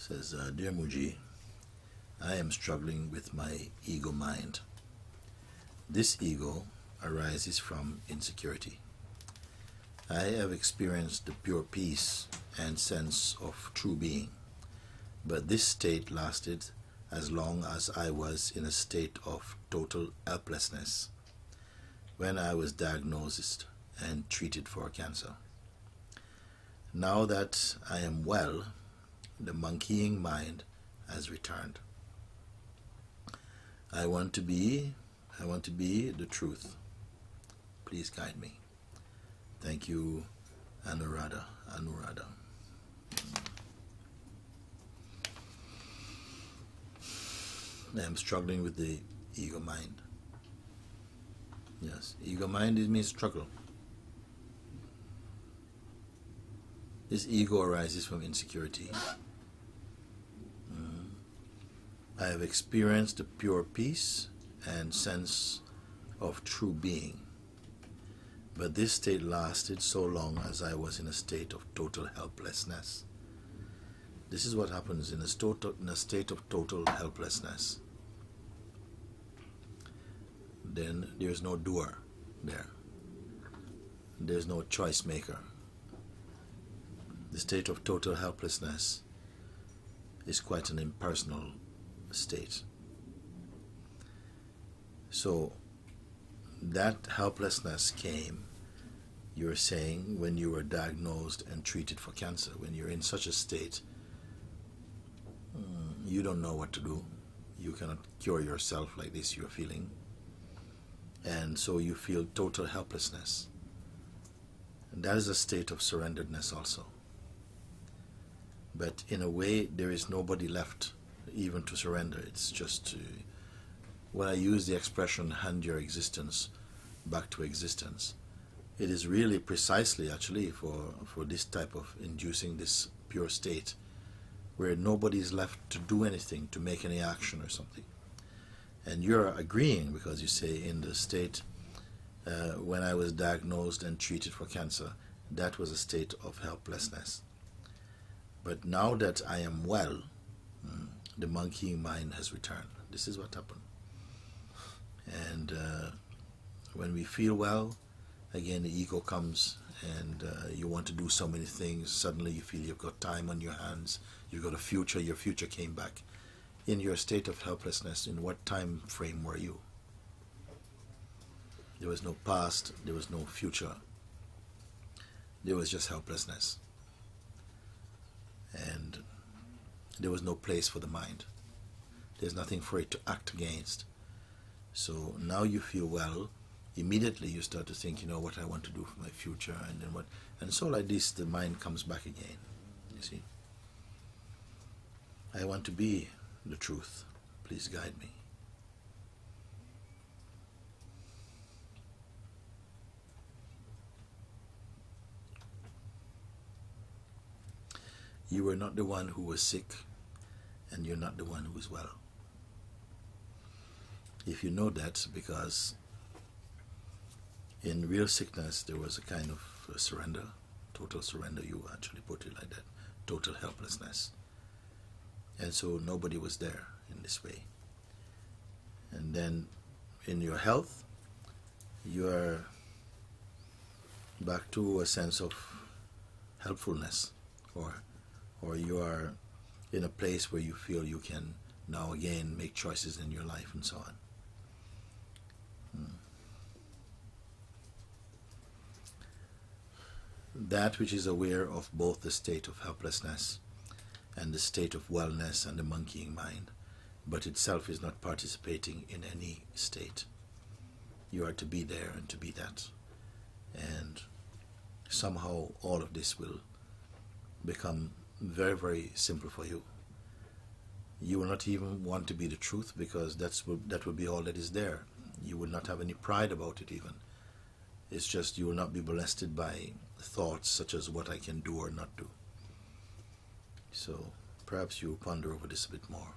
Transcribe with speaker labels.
Speaker 1: Says, Dear Mooji, I am struggling with my ego mind. This ego arises from insecurity. I have experienced the pure peace and sense of true being, but this state lasted as long as I was in a state of total helplessness when I was diagnosed and treated for cancer. Now that I am well, the monkeying mind has returned. I want to be the truth. Please guide me. Thank you, Anuradha. I am struggling with the ego mind. Yes, ego mind means struggle. This ego arises from insecurity. I have experienced the pure peace and sense of true being, but this state lasted so long as I was in a state of total helplessness. This is what happens in a state of total helplessness. Then there's no doer there. There's no choice maker. The state of total helplessness is quite an impersonal state. So that helplessness came, you're saying, when you were diagnosed and treated for cancer. When you're in such a state, you don't know what to do. You cannot cure yourself like this, you're feeling. And so you feel total helplessness. And that is a state of surrenderedness also. But in a way, there is nobody left even to surrender. It's just, when I use the expression, hand your existence back to existence, it is really precisely actually for this type of inducing this pure state where nobody is left to do anything, to make any action or something. And you're agreeing because you say, in the state when I was diagnosed and treated for cancer, that was a state of helplessness. But now that I am well, the monkeying mind has returned. This is what happened. And when we feel well, again the ego comes and you want to do so many things. Suddenly you feel you've got time on your hands, you've got a future, your future came back. In your state of helplessness, in what time frame were you? There was no past, there was no future. There was just helplessness. And there was no place for the mind. There's nothing for it to act against. So now you feel well, immediately you start to think, what I want to do for my future, and then what, and so like this the mind comes back again, you see. I want to be the truth. Please guide me. You were not the one who was sick, and you're not the one who is well. If you know that, because in real sickness there was a kind of surrender, total surrender, you actually put it like that, total helplessness. And so nobody was there in this way. And then in your health, you are back to a sense of helpfulness, or you are in a place where you feel you can now again make choices in your life and so on. That which is aware of both the state of helplessness and the state of wellness and the monkeying mind, but itself is not participating in any state. You are to be there and to be that. And somehow all of this will become very, very simple for you. You will not even want to be the truth, because that will be all that is there. You will not have any pride about it even. It's just you will not be molested by thoughts such as what I can do or not do. So perhaps you ponder over this a bit more.